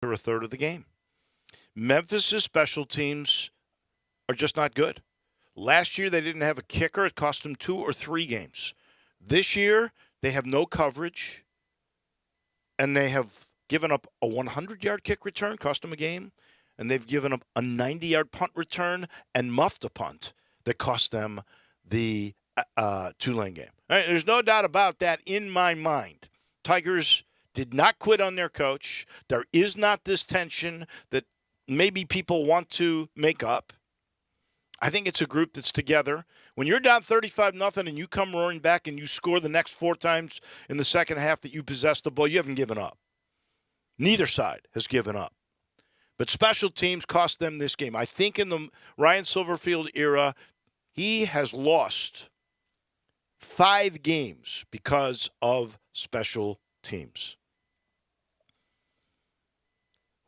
or a third of the game. Memphis's special teams are just not good. Last year, they didn't have a kicker. It cost them 2 or 3 games. This year, they have no coverage, and they have given up a 100-yard kick return, cost them a game, and they've given up a 90-yard punt return and muffed a punt that cost them the Tulane game. All right, there's no doubt about that in my mind. Tigers did not quit on their coach. There is not this tension that maybe people want to make up. I think it's a group that's together. When you're down 35-0 and you come roaring back and you score the next 4 times in the second half that you possess the ball, you haven't given up. Neither side has given up. But special teams cost them this game. I think in the Ryan Silverfield era, he has lost 5 games because of special teams.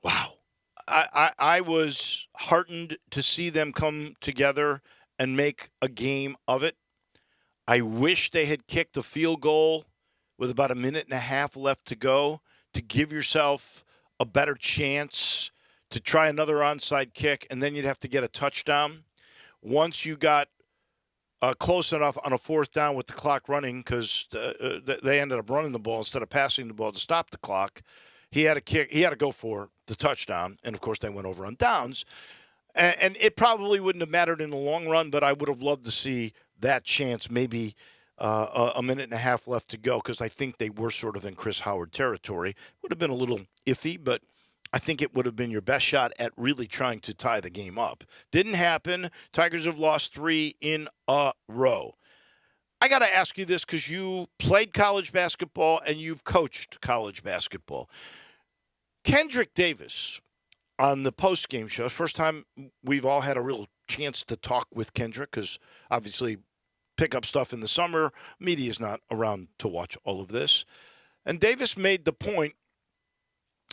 Wow. I was heartened to see them come together and make a game of it. I wish they had kicked a field goal with about a minute and a half left to go to give yourself a better chance to try another onside kick, and then you'd have to get a touchdown. Once you got close enough on a 4th down with the clock running, because they ended up running the ball instead of passing the ball to stop the clock, he had to go for the touchdown, and of course they went over on downs. And it probably wouldn't have mattered in the long run, but I would have loved to see that chance, maybe a minute and a half left to go, because I think they were sort of in Chris Howard territory. Would have been a little iffy, but I think it would have been your best shot at really trying to tie the game up. Didn't happen. Tigers have lost 3 in a row. I got to ask you this because you played college basketball and you've coached college basketball. Kendrick Davis on the post-game show, first time we've all had a real chance to talk with Kendrick because obviously pick up stuff in the summer. Media is not around to watch all of this. And Davis made the point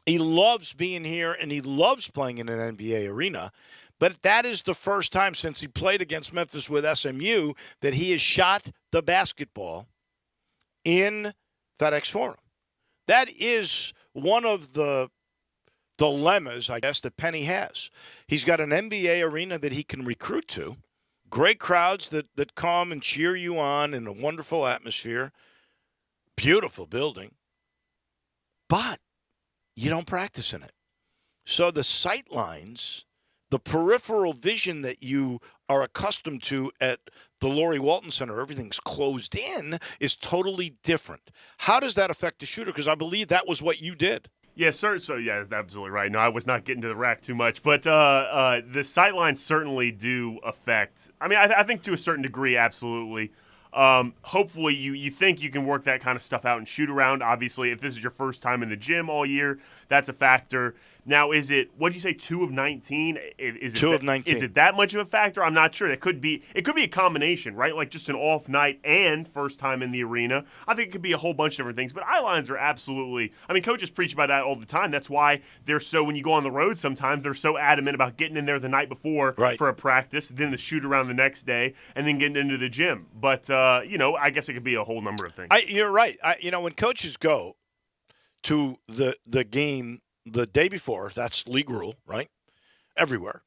he loves being here and he loves playing in an NBA arena, but that is the first time since he played against Memphis with SMU that he has shot the basketball in FedEx Forum. That is one of the dilemmas, I guess, that Penny has. He's got an NBA arena that he can recruit to, great crowds that come and cheer you on in a wonderful atmosphere, beautiful building, but you don't practice in it. So the sight lines, the peripheral vision that you are accustomed to at the Laurie Walton Center, everything's closed in, is totally different. How does that affect the shooter? Because I believe that was what you did. Yeah, sir. So, yeah, that's absolutely right. No, I was not getting to the rack too much. But the sightlines certainly do affect. I mean, I think to a certain degree, absolutely. Hopefully, you think you can work that kind of stuff out and shoot around. Obviously, if this is your first time in the gym all year, that's a factor. Now, is it, what did you say, 2 of 19? Is it 2 of 19. Is it that much of a factor? I'm not sure. It could be a combination, right? Like just an off night and first time in the arena. I think it could be a whole bunch of different things. But eye lines are absolutely, I mean, coaches preach about that all the time. That's why they're so, when you go on the road sometimes, they're so adamant about getting in there the night before for a practice, then the shoot around the next day, and then getting into the gym. But, I guess it could be a whole number of things. You're right. When coaches go to the game the day before, that's league rule, right? Everywhere.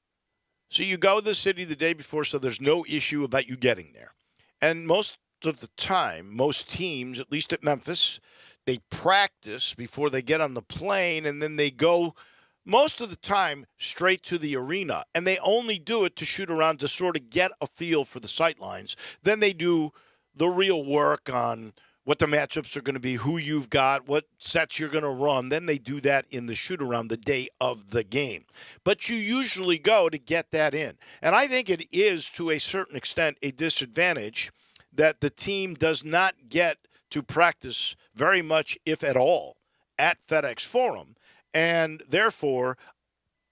So you go to the city the day before, so there's no issue about you getting there. And most of the time, most teams, at least at Memphis, they practice before they get on the plane, and then they go most of the time straight to the arena. And they only do it to shoot around to sort of get a feel for the sightlines. Then they do the real work on what the matchups are going to be, who you've got, what sets you're going to run. Then they do that in the shoot-around the day of the game. But you usually go to get that in. And I think it is, to a certain extent, a disadvantage that the team does not get to practice very much, if at all, at FedEx Forum. And therefore,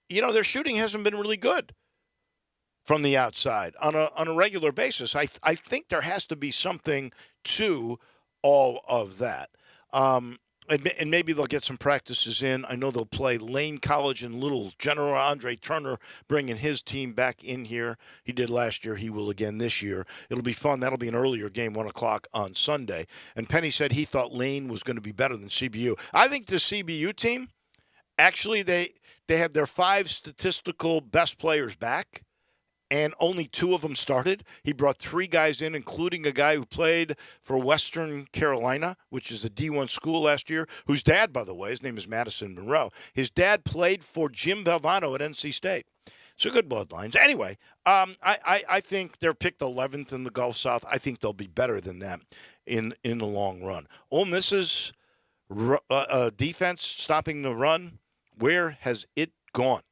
their shooting hasn't been really good from the outside on a regular basis. I think there has to be something to all of that. And maybe they'll get some practices in. I know they'll play Lane College and Little. General Andre Turner bringing his team back in here. He did last year. He will again this year. It'll be fun. That'll be an earlier game, 1 o'clock on Sunday. And Penny said he thought Lane was going to be better than CBU. I think the CBU team, Actually, they had their 5 statistical best players back, and only 2 of them started. He brought 3 guys in, including a guy who played for Western Carolina, which is a D1 school last year, whose dad, by the way, his name is Madison Monroe. His dad played for Jim Valvano at NC State. So good bloodlines. Anyway, I think they're picked 11th in the Gulf South. I think they'll be better than them in the long run. Ole Miss's defense stopping the run, where has it gone?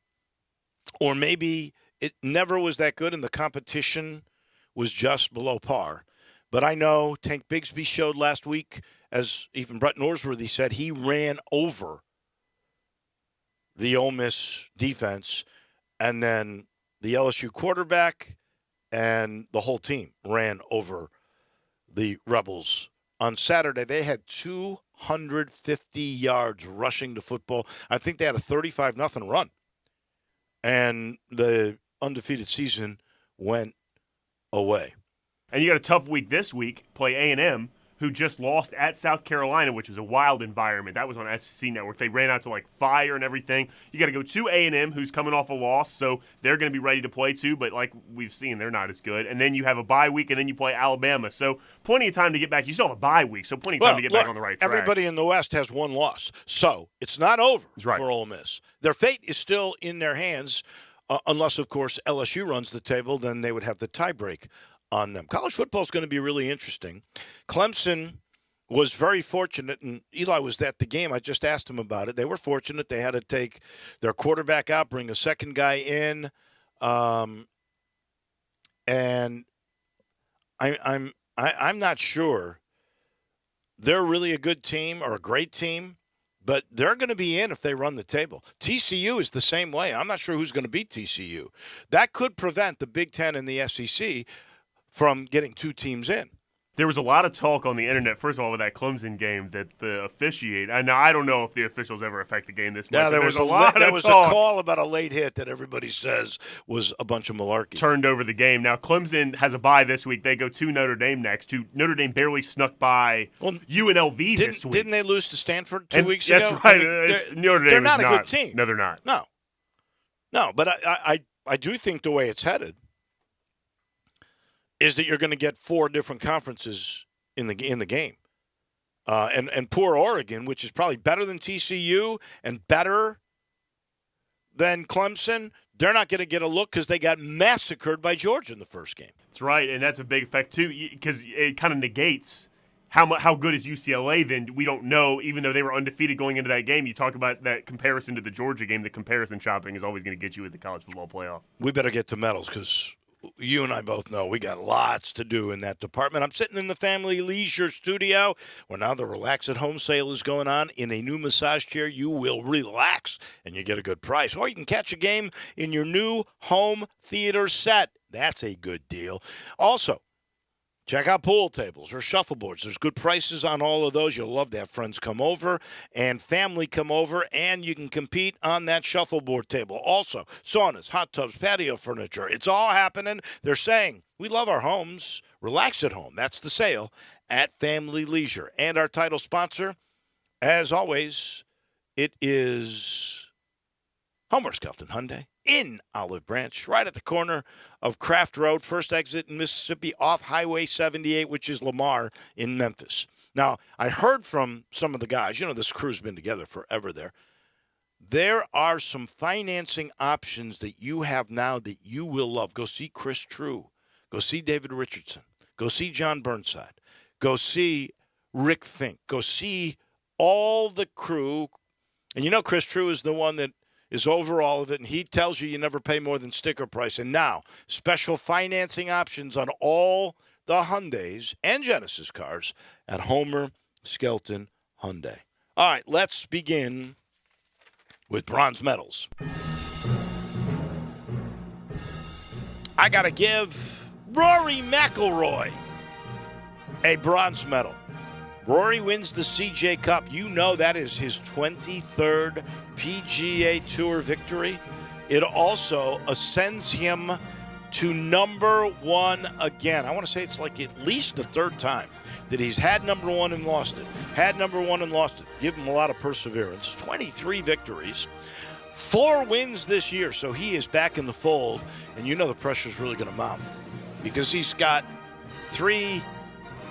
Or maybe it never was that good and the competition was just below par. But I know Tank Bigsby showed last week, as even Brett Norsworthy said, he ran over the Ole Miss defense, and then the LSU quarterback and the whole team ran over the Rebels. On Saturday, they had 250 yards rushing the football. I think they had a 35-0 run. And the undefeated season went away. And you got a tough week this week. Play A&M, who just lost at South Carolina, which was a wild environment. That was on SEC Network. They ran out to like fire and everything. You got to go to A&M, who's coming off a loss, so they're going to be ready to play too. But like we've seen, they're not as good. And then you have a bye week, and then you play Alabama. So plenty of time to get back. You still have a bye week, so plenty of time to get back on the right track. Everybody in the West has 1 loss, so it's not over right. for Ole Miss. Their fate is still in their hands, unless, of course, LSU runs the table. Then they would have the tiebreak on them. College football is going to be really interesting. Clemson was very fortunate, and Eli was at the game. I just asked him about it. They were fortunate. They had to take their quarterback out, bring a second guy in, and I'm not sure they're really a good team or a great team, but they're going to be in if they run the table. TCU is the same way. I'm not sure who's going to beat TCU. That could prevent the Big Ten and the SEC from getting 2 teams in. There was a lot of talk on the internet, first of all, with that Clemson game that the officiate. And I don't know if the officials ever affect the game this much. Yeah, there was a call about a late hit that everybody says was a bunch of malarkey. Turned over the game. Now, Clemson has a bye this week. They go to Notre Dame next. Notre Dame barely snuck by UNLV this week. Didn't they lose to Stanford 2 weeks ago? That's right. Notre Dame they're not is a good team. No, they're not. No, but I do think the way it's headed is that you're going to get 4 different conferences in the game. And poor Oregon, which is probably better than TCU and better than Clemson, they're not going to get a look because they got massacred by Georgia in the first game. That's right, and that's a big effect too, because it kind of negates how good is UCLA then. We don't know, even though they were undefeated going into that game. You talk about that comparison to the Georgia game. The comparison shopping is always going to get you with the college football playoff. We better get to medals because you and I both know we got lots to do in that department. I'm sitting in the Family Leisure Studio where now the Relax at Home sale is going on. In a new massage chair, you will relax and you get a good price. Or you can catch a game in your new home theater set. That's a good deal. Also, check out pool tables or shuffleboards. There's good prices on all of those. You'll love to have friends come over and family come over, and you can compete on that shuffleboard table. Also, saunas, hot tubs, patio furniture. It's all happening. They're saying, we love our homes. Relax at home. That's the sale at Family Leisure. And our title sponsor, as always, it is Homer Skelton Hyundai in Olive Branch, right at the corner of Craft Road, first exit in Mississippi off Highway 78, which is Lamar in Memphis. Now, I heard from some of the guys, this crew's been together forever there. There are some financing options that you have now that you will love. Go see Chris True. Go see David Richardson. Go see John Burnside. Go see Rick Fink. Go see all the crew. And Chris True is the one that is over all of it, and he tells you never pay more than sticker price. And now, special financing options on all the Hyundais and Genesis cars at Homer Skelton Hyundai. All right, let's begin with bronze medals. I got to give Rory McIlroy a bronze medal. Rory wins the CJ Cup. That is his 23rd PGA Tour victory. It also ascends him to number 1 again. I want to say it's like at least the 3rd time that he's had number one and lost it. Had number one and lost it. Give him a lot of perseverance. 23 victories. 4 wins this year, so he is back in the fold. And you know the pressure's really going to mount because he's got 3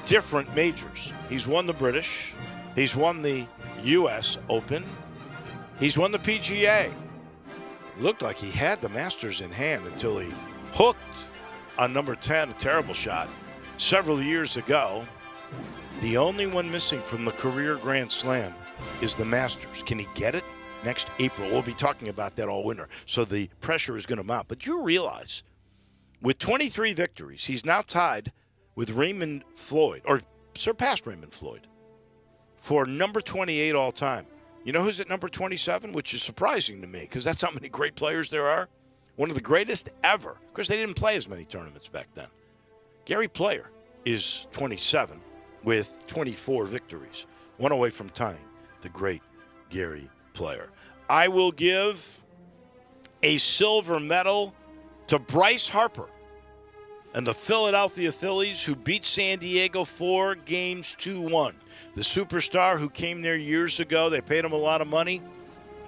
different majors. He's won the British. He's won the U.S. Open. He's won the PGA. Looked like he had the Masters in hand until he hooked on number 10, a terrible shot, several years ago. The only one missing from the career Grand Slam is the Masters. Can he get it next April? We'll be talking about that all winter. So the pressure is going to mount. But you realize with 23 victories, he's now tied with Raymond Floyd, or surpassed Raymond Floyd, for number 28 all time. You know who's at number 27, which is surprising to me because that's how many great players there are. One of the greatest ever. Of course, they didn't play as many tournaments back then. Gary Player is 27 with 24 victories, one away from tying the great Gary Player. I will give a silver medal to Bryce Harper and the Philadelphia Phillies, who beat San Diego 4-2-1. The superstar who came there years ago, they paid him a lot of money,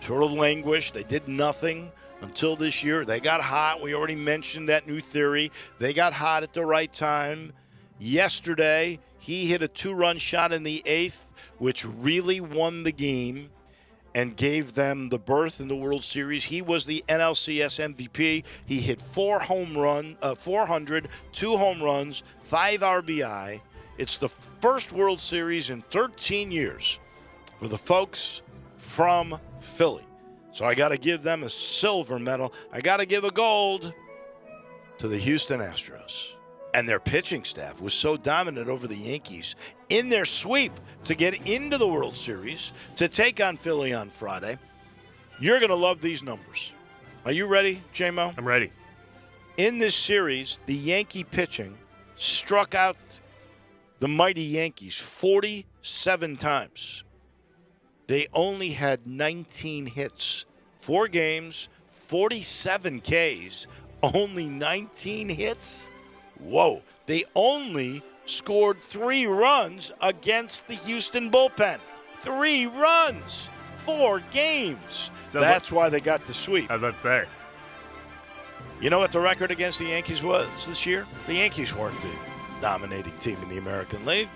sort of languished. They did nothing until this year. They got hot. We already mentioned that new theory. They got hot at the right time. Yesterday, he hit a 2-run shot in the 8th, which really won the game and gave them the berth in the World Series. He was the NLCS MVP. He hit 400, 2 home runs, 5 RBI. It's the first World Series in 13 years for the folks from Philly. So I got to give them a silver medal. I got to give a gold to the Houston Astros. And their pitching staff was so dominant over the Yankees in their sweep to get into the World Series, to take on Philly on Friday. You're going to love these numbers. Are you ready, J-Mo? I'm ready. In this series, the Yankee pitching struck out the mighty Yankees 47 times. They only had 19 hits. 4 games, 47 Ks, only 19 hits. Whoa. They only scored 3 runs against the Houston bullpen. 3 runs, 4 games. That's why they got the sweep. I was about to say. You know what the record against the Yankees was this year? The Yankees weren't the dominating team in the American League.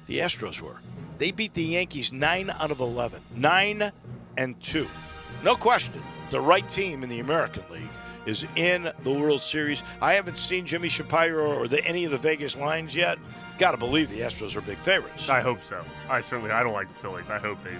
The Astros were. They beat the Yankees 9 out of 11. 9-2. No question, the right team in the American League is in the World Series. I haven't seen Jimmy Shapiro or any of the Vegas lines yet. Got to believe the Astros are big favorites. I hope so. I don't like the Phillies. I hope they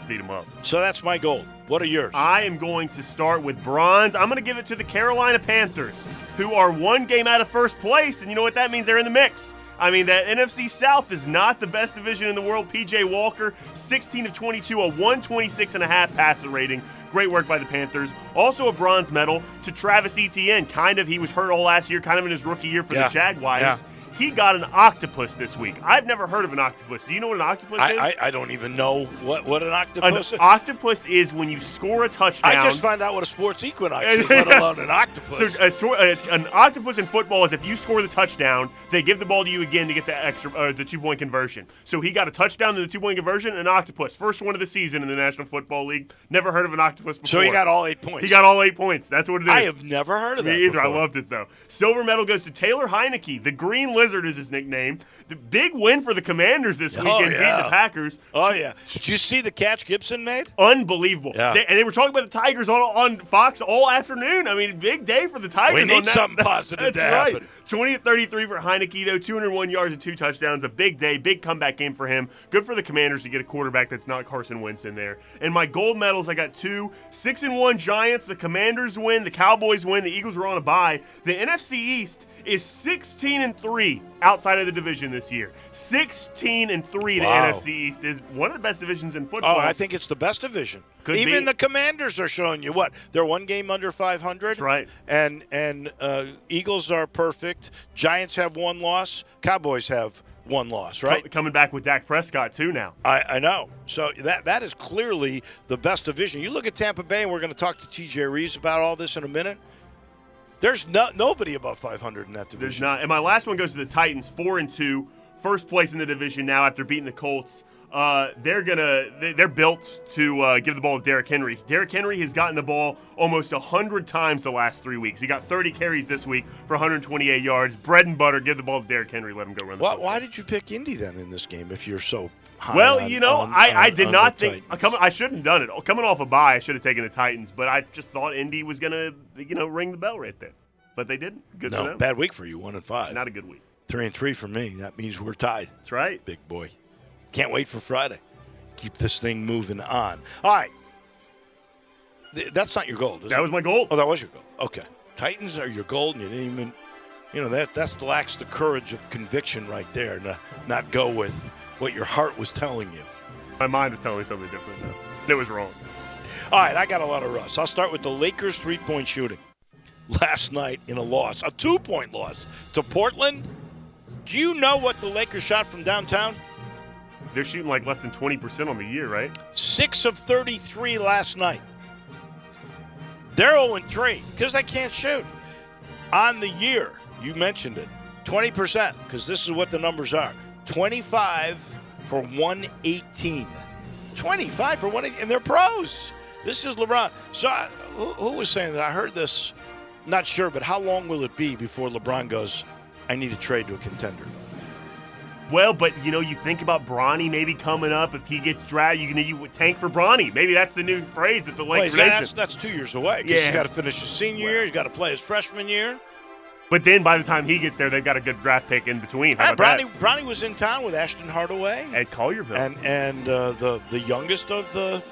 beat them up. So that's my goal. What are yours? I am going to start with bronze. I'm going to give it to the Carolina Panthers, who are 1 game out of first place, and you know what that means? They're in the mix. I mean, that NFC South is not the best division in the world. P.J. Walker, 16 of 22, a 126.5 passer rating. Great work by the Panthers. Also a bronze medal to Travis Etienne. He was hurt all last year, kind of in his rookie year for the Jaguars. Yeah. He got an octopus this week. I've never heard of an octopus. Do you know what an octopus is? I don't even know what an octopus is. An octopus is when you score a touchdown. I just found out what a sports equinox is, let alone an octopus. So an octopus in football is if you score the touchdown, they give the ball to you again to get the extra, the 2-point conversion. So he got a touchdown in the 2-point conversion, an octopus. First one of the season in the National Football League. Never heard of an octopus before. So he got all 8 points. He got all 8 points. That's what it is. I have never heard of that Me either. before. I loved it, though. Silver medal goes to Taylor Heineke. The Green Lizard is his nickname. The big win for the Commanders this weekend, beat the Packers. Oh, yeah. Did you see the catch Gibson made? Unbelievable. Yeah. They were talking about the Tigers on Fox all afternoon. I mean, big day for the Tigers. We need something positive to happen. Right. 20 of 33 for Heineke, though. 201 yards and 2 touchdowns. A big day, big comeback game for him. Good for the Commanders to get a quarterback that's not Carson Wentz in there. And my gold medals, I got 2. 6-1 Giants. The Commanders win. The Cowboys win. The Eagles were on a bye. The NFC East is 16-3 outside of the division this year. 16-3. The NFC East is one of the best divisions in football. Oh, I think it's the best division. Could Even be. the Commanders are showing you what? They're 1 game under 500. That's right. And Eagles are perfect. Giants have 1 loss. Cowboys have 1 loss, right? Coming back with Dak Prescott, too, now. I know. So that is clearly the best division. You look at Tampa Bay, and we're going to talk to T.J. Reeves about all this in a minute. There's nobody above 500 in that division. There's not. And my last one goes to the Titans, 4-2. first place in the division now after beating the Colts. They're built to give the ball to Derrick Henry. Derrick Henry has gotten the ball almost 100 times the last 3 weeks. He got 30 carries this week for 128 yards. Bread and butter, give the ball to Derrick Henry. Let him go run the football. Why did you pick Indy then in this game if you're so high? Well, on, I did on not the think Titans? I shouldn't have done it. Coming off a bye, I should have taken the Titans, but I just thought Indy was gonna ring the bell right there. But they didn't. Good for them. Bad week for you, 1-5. Not a good week. 3-3 for me. That means we're tied. That's right. Big boy. Can't wait for Friday. Keep this thing moving on. All right. That's not your goal, is it? That was my goal. Oh, that was your goal. Okay. Titans are your goal, and you didn't even, that lacks the courage of conviction right there, not go with what your heart was telling you. My mind was telling me something different. It was wrong. All right, I got a lot of rust. I'll start with the Lakers' three-point shooting. Last night in a loss, a 2-point loss to Portland. Do you know what the Lakers shot from downtown? They're shooting like less than 20% on the year, right? 6 of 33 last night. They're 0-3 because they can't shoot. On the year, you mentioned it, 20%, because this is what the numbers are. 25 for 118. 25 for 118, and they're pros. This is LeBron. So who was saying that? I heard this, not sure, but how long will it be before LeBron goes, I need to trade to a contender? Well, but you think about Bronny maybe coming up. If he gets drafted, you would tank for Bronny. Maybe that's the new phrase that the Lakers. That's 2 years away. Because he's got to finish his senior year. He's got to play his freshman year. But then by the time he gets there, they've got a good draft pick in between. How about that? Bronny was in town with Ashton Hardaway at Collierville, and the youngest of the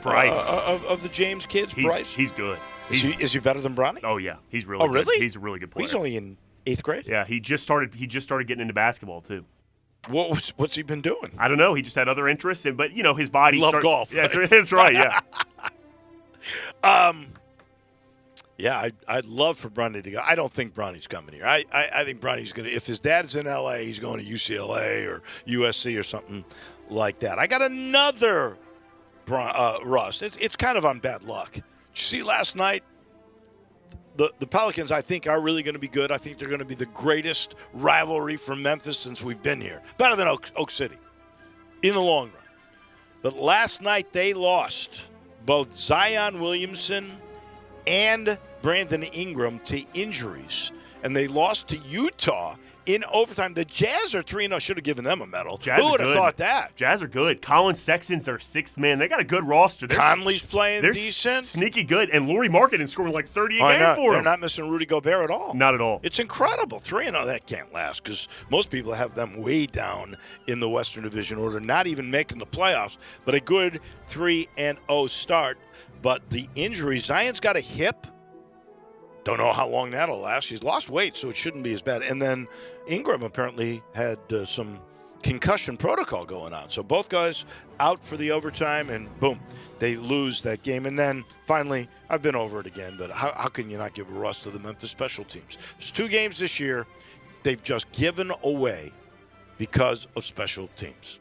Bryce of the James kids. Bryce. He's good. Is he better than Bronny? Oh yeah, he's really. Oh really? Good. He's a really good player. He's only in 8th grade. Yeah, he just started getting into basketball too. What's he been doing? I don't know. He just had other interests, but his body. Golf. Yeah, that's right. Yeah. Yeah, I'd love for Bronny to go. I don't think Bronny's coming here. I think Bronny's going to, if his dad's in L.A., he's going to UCLA or USC or something like that. I got another rust. It's kind of on bad luck. Did you see last night? The Pelicans, I think, are really going to be good. I think they're going to be the greatest rivalry from Memphis since we've been here. Better than Oak City in the long run. But last night they lost both Zion Williamson and Brandon Ingram to injuries. And they lost to Utah in overtime. The Jazz are 3-0. Should have given them a medal. Who would have thought that? Jazz are good. Colin Sexton's their 6th man. They got a good roster. Conley's playing decent. Sneaky good. And Lauri Markkanen scoring like 30 a game for them. They're not missing Rudy Gobert at all. Not at all. It's incredible. 3-0, that can't last because most people have them way down in the Western Division order, not even making the playoffs. But a good 3-0 start. But the injury, Zion's got a hip. Don't know how long that'll last. He's lost weight, so it shouldn't be as bad. And then Ingram apparently had some concussion protocol going on. So both guys out for the overtime, and boom, they lose that game. And then finally, I've been over it again, but how can you not give a rust to the Memphis special teams? There's 2 games this year they've just given away because of special teams.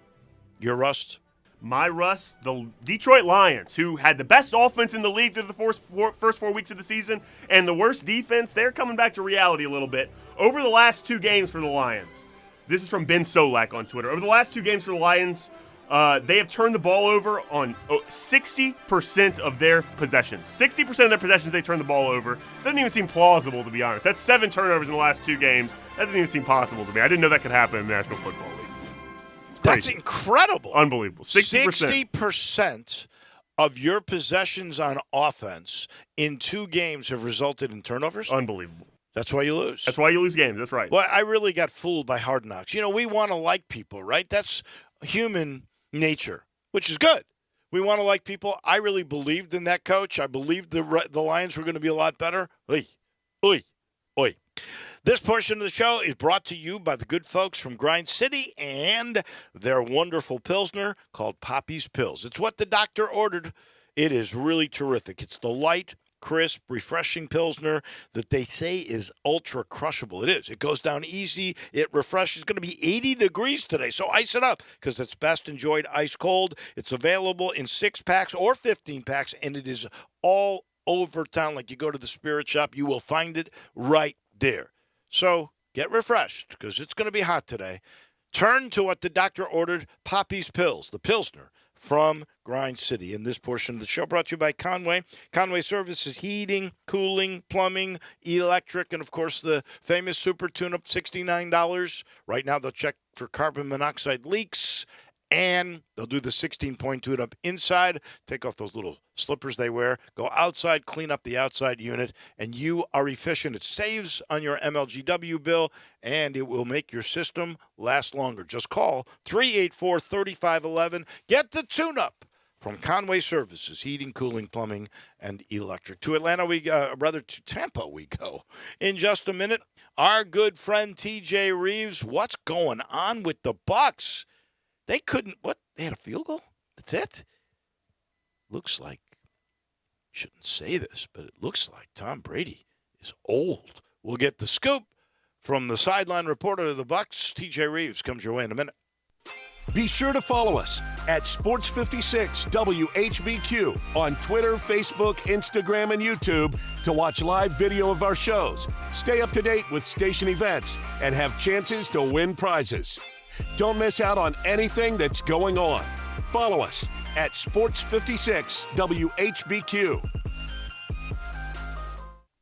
Your rust? My Russ, the Detroit Lions, who had the best offense in the league through the first 4 weeks of the season and the worst defense, they're coming back to reality a little bit. Over the last 2 games for the Lions, this is from Ben Solak on Twitter. Over the last 2 games for the Lions, they have turned the ball over on 60% of their possessions. 60% of their possessions they turn the ball over. Doesn't even seem plausible, to be honest. That's 7 turnovers in the last 2 games. That doesn't even seem possible to me. I didn't know that could happen in the National Football League. That's incredible. Unbelievable. 60%. 60% of your possessions on offense in 2 games have resulted in turnovers? Unbelievable. That's why you lose. That's why you lose games. That's right. Well, I really got fooled by Hard Knocks. We want to like people, right? That's human nature, which is good. We want to like people. I really believed in that coach. I believed the Lions were going to be a lot better. Oy, oy, oy. This portion of the show is brought to you by the good folks from Grind City and their wonderful Pilsner called Poppy's Pills. It's what the doctor ordered. It is really terrific. It's the light, crisp, refreshing Pilsner that they say is ultra crushable. It is. It goes down easy. It refreshes. It's going to be 80 degrees today, so ice it up because it's best enjoyed ice cold. It's available in 6-packs or 15-packs, and it is all over town. Like you go to the spirit shop, you will find it right there. So get refreshed because it's going to be hot today. Turn to what the doctor ordered, Poppy's Pills, the Pilsner from Grind City. In this portion of the show, brought to you by Conway. Conway Services, heating, cooling, plumbing, electric, and, of course, the famous Super Tune-Up, $69. Right now, they'll check for carbon monoxide leaks, and they'll do the 16-point tune-up inside, take off those little slippers they wear, go outside, clean up the outside unit, and you are efficient. It saves on your MLGW bill, and it will make your system last longer. Just call 384-3511. Get the tune-up from Conway Services, heating, cooling, plumbing, and electric. To Atlanta, to Tampa we go. In just a minute, our good friend TJ Reeves. What's going on with the Bucks? They couldn't, they had a field goal? That's it? Looks like, shouldn't say this, but it looks like Tom Brady is old. We'll get the scoop from the sideline reporter of the Bucks. TJ Reeves comes your way in a minute. Be sure to follow us at Sports56 WHBQ on Twitter, Facebook, Instagram, and YouTube to watch live video of our shows, stay up to date with station events, and have chances to win prizes. Don't miss out on anything that's going on. Follow us at Sports56 WHBQ.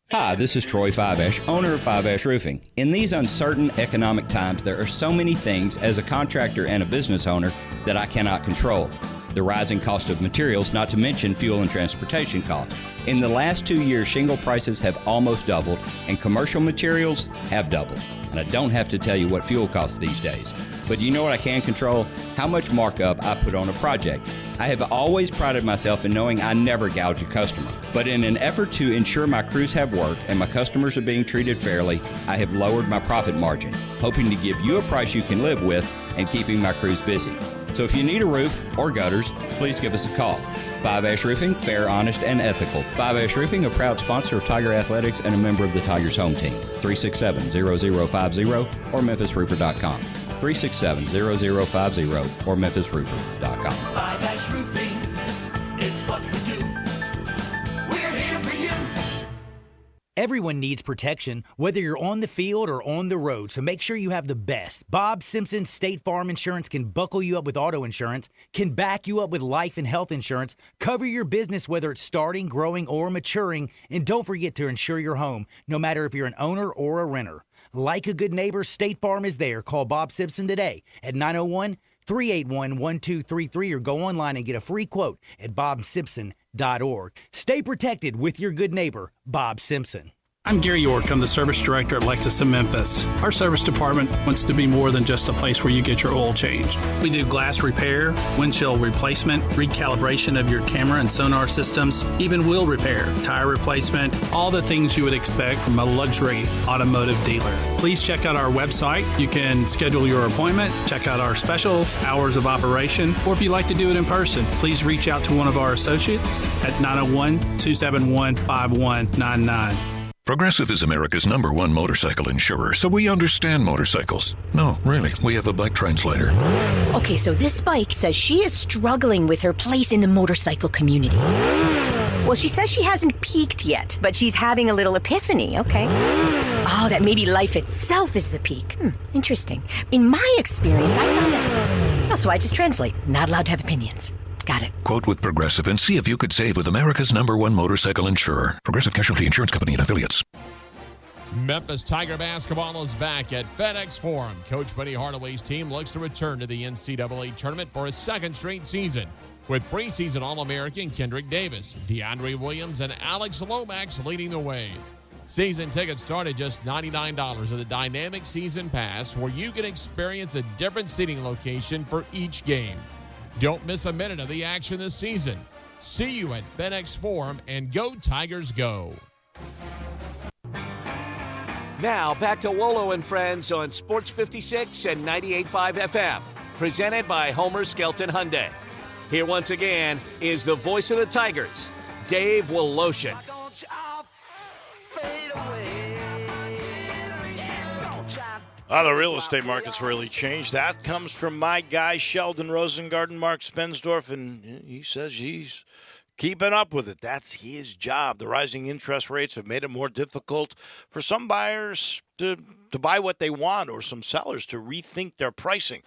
Hi, this is Troy Fiveash, owner of Fiveash Roofing. In these uncertain economic times, there are so many things as a contractor and a business owner that I cannot control. The rising cost of materials, not to mention fuel and transportation costs. In the last 2 years, shingle prices have almost doubled and commercial materials have doubled. And I don't have to tell you what fuel costs these days. But you know what I can control? How much markup I put on a project. I have always prided myself in knowing I never gouge a customer. But in an effort to ensure my crews have work and my customers are being treated fairly, I have lowered my profit margin, hoping to give you a price you can live with and keeping my crews busy. So if you need a roof or gutters, please give us a call. Five Ash Roofing, fair, honest, and ethical. Five Ash Roofing, a proud sponsor of Tiger Athletics and a member of the Tigers home team. 367-0050 or memphisroofer.com. 367-0050 or memphisroofer.com. Five Ash Roofing, it's what we do. We're here for you. Everyone needs protection, whether you're on the field or on the road, so make sure you have the best. Bob Simpson State Farm Insurance can buckle you up with auto insurance, can back you up with life and health insurance, cover your business whether it's starting, growing, or maturing, and don't forget to insure your home, no matter if you're an owner or a renter. Like a good neighbor, State Farm is there. Call Bob Simpson today at 901-381-1233 or go online and get a free quote at bobsimpson.org. Stay protected with your good neighbor, Bob Simpson. I'm Gary York. I'm the service director at Lexus in Memphis. Our service department wants to be more than just a place where you get your oil changed. We do glass repair, windshield replacement, recalibration of your camera and sonar systems, even wheel repair, tire replacement, all the things you would expect from a luxury automotive dealer. Please check out our website. You can schedule your appointment, check out our specials, hours of operation, or if you'd like to do it in person, please reach out to one of our associates at 901-271-5199. Progressive is America's #1 motorcycle insurer, so we understand motorcycles. No, really, we have a bike translator. Okay, so this bike says she is struggling with her place in the motorcycle community. Well, she says she hasn't peaked yet, but she's having a little epiphany, okay? Oh, that maybe life itself is the peak. Interesting. In my experience, I found that... Oh, so I just translate. Not allowed to have opinions. Got it. Quote with Progressive and see if you could save with America's #1 motorcycle insurer. Progressive Casualty Insurance Company and Affiliates. Memphis Tiger basketball is back at FedEx Forum. Coach Buddy Hardaway's team looks to return to the NCAA tournament for a second straight season, with preseason All-American Kendrick Davis, DeAndre Williams, and Alex Lomax leading the way. Season tickets start at just $99 of the dynamic season pass, where you can experience a different seating location for each game. Don't miss a minute of the action this season. See you at FedEx Forum, and go Tigers go. Now back to Wolo and Friends on Sports 56 and 98.5 FM, presented by Homer Skelton Hyundai. Here once again is the voice of the Tigers, Dave Woloshin. The real estate market's really changed. That comes from my guy, Sheldon Rosengarten, Mark Spensdorf, and he says he's keeping up with it. That's his job. The rising interest rates have made it more difficult for some buyers to buy what they want or some sellers to rethink their pricing.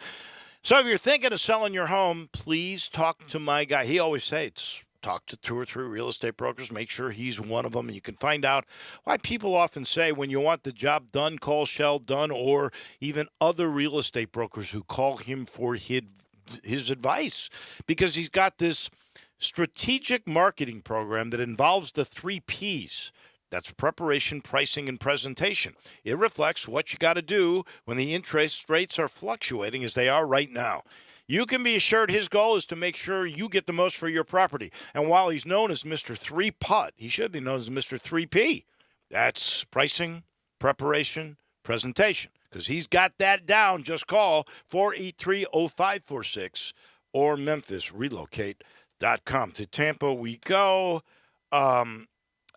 So if you're thinking of selling your home, please talk to my guy. He always says, talk to 2 or 3 real estate brokers. Make sure he's one of them. And you can find out why people often say when you want the job done, call Shell Dunn or even other real estate brokers who call him for his advice. Because he's got this strategic marketing program that involves the 3 Ps. That's preparation, pricing, and presentation. It reflects what you got to do when the interest rates are fluctuating as they are right now. You can be assured his goal is to make sure you get the most for your property. And while he's known as Mr. 3-Putt, he should be known as Mr. 3P. That's pricing, preparation, presentation. Because he's got that down. Just call 483-0546 or MemphisRelocate.com. To Tampa we go.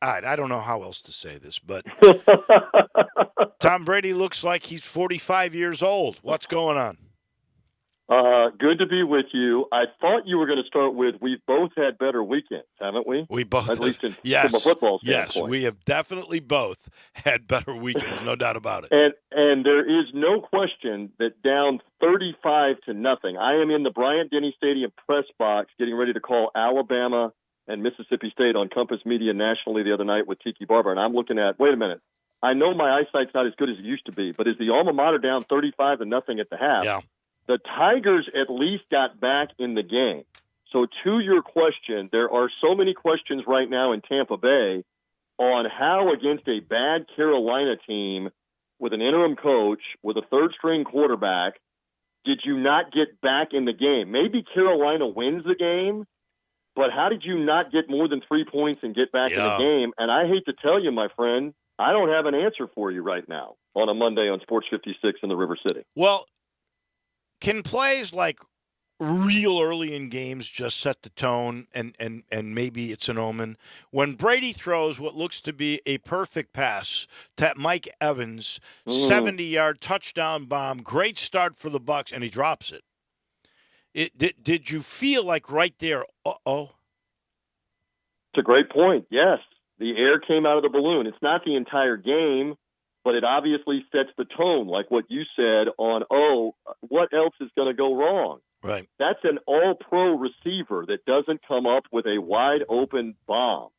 I don't know how else to say this, but Tom Brady looks like he's 45 years old. What's going on? Good to be with you. I thought you were going to start with we've both had better weekends, haven't we? We both At least from yes, a football standpoint. yes, we have definitely both had better weekends, no doubt about it. And there is no question that down 35-0, I am in the Bryant-Denny Stadium press box getting ready to call Alabama and Mississippi State on Compass Media nationally the other night with Tiki Barber, and I'm looking at, wait a minute, I know my eyesight's not as good as it used to be, but is the alma mater down 35-0 at the half? Yeah. The Tigers at least got back in the game. So to your question, there are so many questions right now in Tampa Bay on how against a bad Carolina team with an interim coach, with a third-string quarterback, did you not get back in the game? Maybe Carolina wins the game, but how did you not get more than 3 points and get back in the game? And I hate to tell you, my friend, I don't have an answer for you right now on a Monday on Sports 56 in the River City. Well, can plays like real early in games just set the tone and maybe it's an omen? When Brady throws what looks to be a perfect pass to Mike Evans, 70-yard touchdown bomb, great start for the Bucs, and he drops it. Did you feel like right there, uh-oh? It's a great point, yes. The air came out of the balloon. It's not the entire game, but it obviously sets the tone, like what you said on, what else is going to go wrong? Right. That's an all-pro receiver that doesn't come up with a wide-open bomb.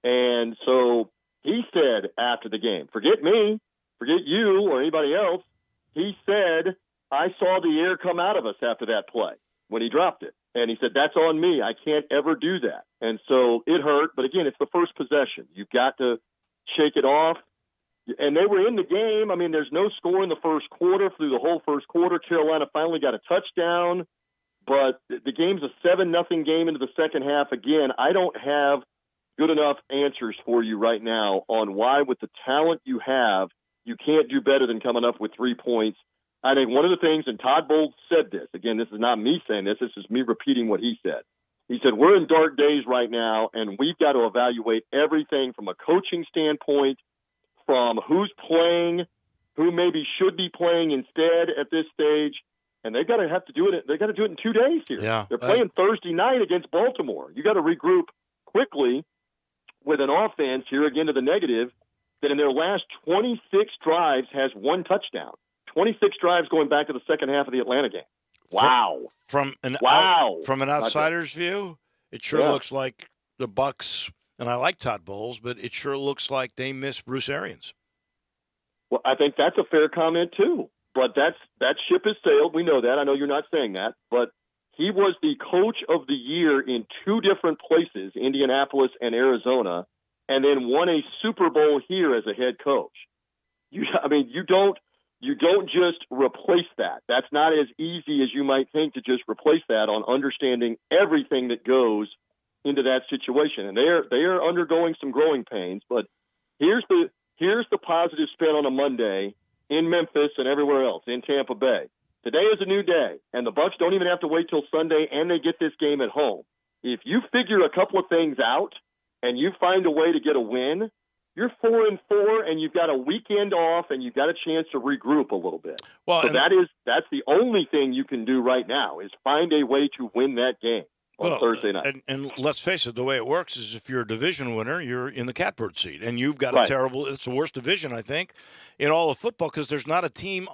And so he said after the game, forget me, forget you or anybody else, he said, I saw the air come out of us after that play when he dropped it. And he said, that's on me. I can't ever do that. And so it hurt. But, again, it's the first possession. You've got to shake it off. And they were in the game. I mean, there's no score in the first quarter. Through the whole first quarter, Carolina finally got a touchdown. But the game's a 7-0 game into the second half. Again, I don't have good enough answers for you right now on why, with the talent you have, you can't do better than coming up with 3 points. I think one of the things, and Todd Bowles said this, again, this is not me saying this is me repeating what he said. He said, we're in dark days right now, and we've got to evaluate everything from a coaching standpoint, from who's playing, who maybe should be playing instead at this stage, and they've got to have to do it. They've got to do it in 2 days here. Yeah, they're playing Thursday night against Baltimore. You got to regroup quickly with an offense here again to the negative that in their last 26 drives has 1 touchdown. 26 drives going back to the second half of the Atlanta game. Wow. From an outsider's view, it sure looks like the Bucs, and I like Todd Bowles, but it sure looks like they miss Bruce Arians. Well, I think that's a fair comment too. But that ship has sailed. We know that. I know you're not saying that, but he was the coach of the year in 2 different places, Indianapolis and Arizona, and then won a Super Bowl here as a head coach. You don't just replace that. That's not as easy as you might think to just replace that on understanding everything that goes into that situation. And they are undergoing some growing pains. But here's the positive spin on a Monday in Memphis and everywhere else in Tampa Bay. Today is a new day, and the Bucs don't even have to wait till Sunday, and they get this game at home. If you figure a couple of things out and you find a way to get a win, you're 4-4, and you've got a weekend off, and you've got a chance to regroup a little bit. Well, so that's the only thing you can do right now is find a way to win that game. on Thursday night. And let's face it, the way it works is if you're a division winner, you're in the catbird seat, and you've got a terrible. It's the worst division, I think, in all of football because there's not a team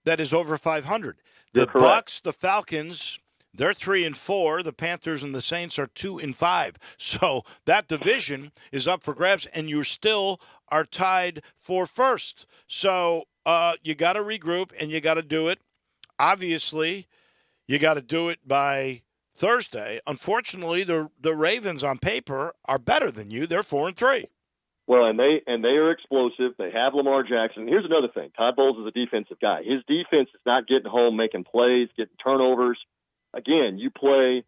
that is over 500. The Bucks, the Falcons, they're 3-4. The Panthers and the Saints are 2-5. So that division is up for grabs, and you still are tied for first. So you got to regroup, and you got to do it. Obviously, you got to do it by Thursday. Unfortunately, the Ravens on paper are better than you. They're 4-3. Well, and they are explosive. They have Lamar Jackson. Here's another thing. Todd Bowles is a defensive guy. His defense is not getting home, making plays, getting turnovers. Again, you play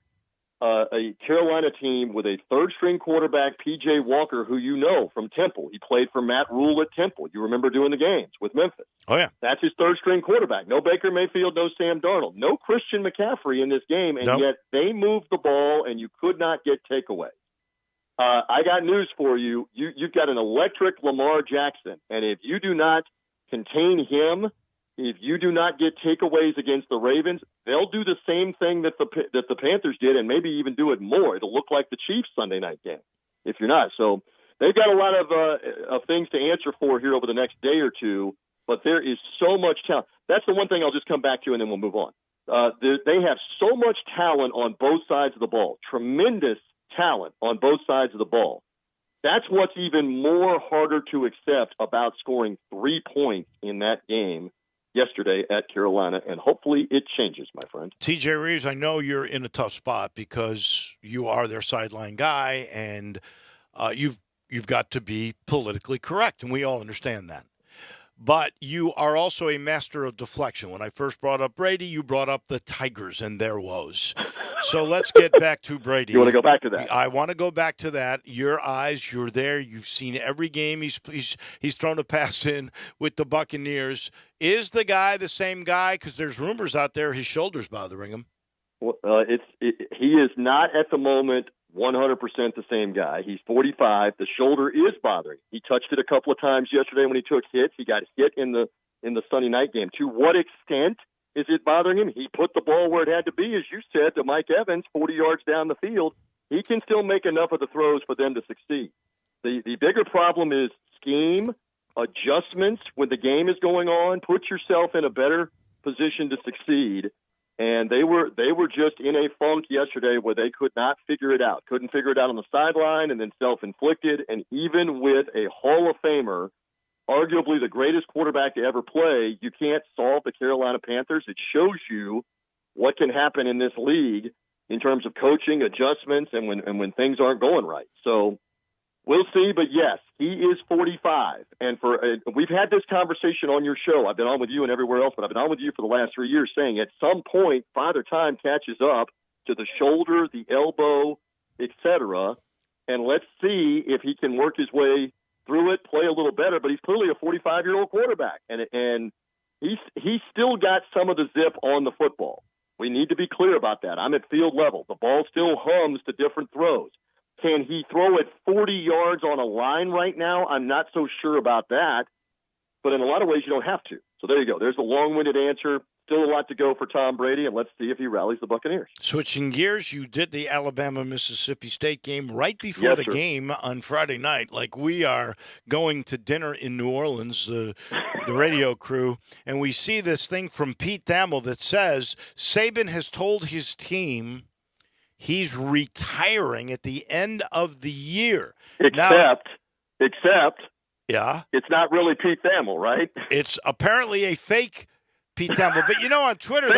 a Carolina team with a third-string quarterback, P.J. Walker, who you know from Temple. He played for Matt Rule at Temple. You remember doing the games with Memphis. Oh, yeah. That's his third-string quarterback. No Baker Mayfield, no Sam Darnold. No Christian McCaffrey in this game, and yet they moved the ball, and you could not get takeaways. I got news for you. You've got an electric Lamar Jackson, and if you do not contain him, if you do not get takeaways against the Ravens, they'll do the same thing that the Panthers did, and maybe even do it more. It'll look like the Chiefs Sunday night game if you're not. So they've got a lot of things to answer for here over the next day or two. But there is so much talent. That's the one thing I'll just come back to, and then we'll move on. They have so much talent on both sides of the ball. Tremendous talent on both sides of the ball. That's what's even more harder to accept about scoring 3 points in that game yesterday at Carolina, and hopefully it changes, my friend. TJ Reeves, I know you're in a tough spot because you are their sideline guy, and you've got to be politically correct, and we all understand that. But you are also a master of deflection. When I first brought up Brady, you brought up the Tigers and their woes. So let's get back to Brady. You want to go back to that? I want to go back to that. Your eyes, you're there. You've seen every game he's thrown a pass in with the Buccaneers. Is the guy the same guy? Because there's rumors out there his shoulder's bothering him. Well, he is not at the moment 100% the same guy. He's 45. The shoulder is bothering. He touched it a couple of times yesterday when he took hits. He got hit in the Sunday night game. To what extent is it bothering him? He put the ball where it had to be, as you said, to Mike Evans, 40 yards down the field. He can still make enough of the throws for them to succeed. The bigger problem is scheme, adjustments when the game is going on. Put yourself in a better position to succeed. And they were just in a funk yesterday where they could not figure it out. Couldn't figure it out on the sideline, and then self-inflicted. And even with a Hall of Famer, arguably the greatest quarterback to ever play, you can't solve the Carolina Panthers. It shows you what can happen in this league in terms of coaching, adjustments, and when things aren't going right. So we'll see, but yes, he is 45. And we've had this conversation on your show. I've been on with you and everywhere else, but I've been on with you for the last 3 years saying at some point, Father Time catches up to the shoulder, the elbow, etc. And let's see if he can work his way through it, play a little better. But he's clearly a 45-year-old quarterback, and he's still got some of the zip on the football. We need to be clear about that. I'm at field level. The ball still hums to different throws. Can he throw it 40 yards on a line right now? I'm not so sure about that. But in a lot of ways, you don't have to. So there you go. There's a long-winded answer. Still a lot to go for Tom Brady, and let's see if he rallies the Buccaneers. Switching gears, you did the Alabama-Mississippi State game right before the game on Friday night. Like we are going to dinner in New Orleans, the radio crew, and we see this thing from Pete Thamel that says Saban has told his team he's retiring at the end of the year. Except, yeah, it's not really Pete Thamel, right? It's apparently a fake Pete Thamel. But you know, on Twitter,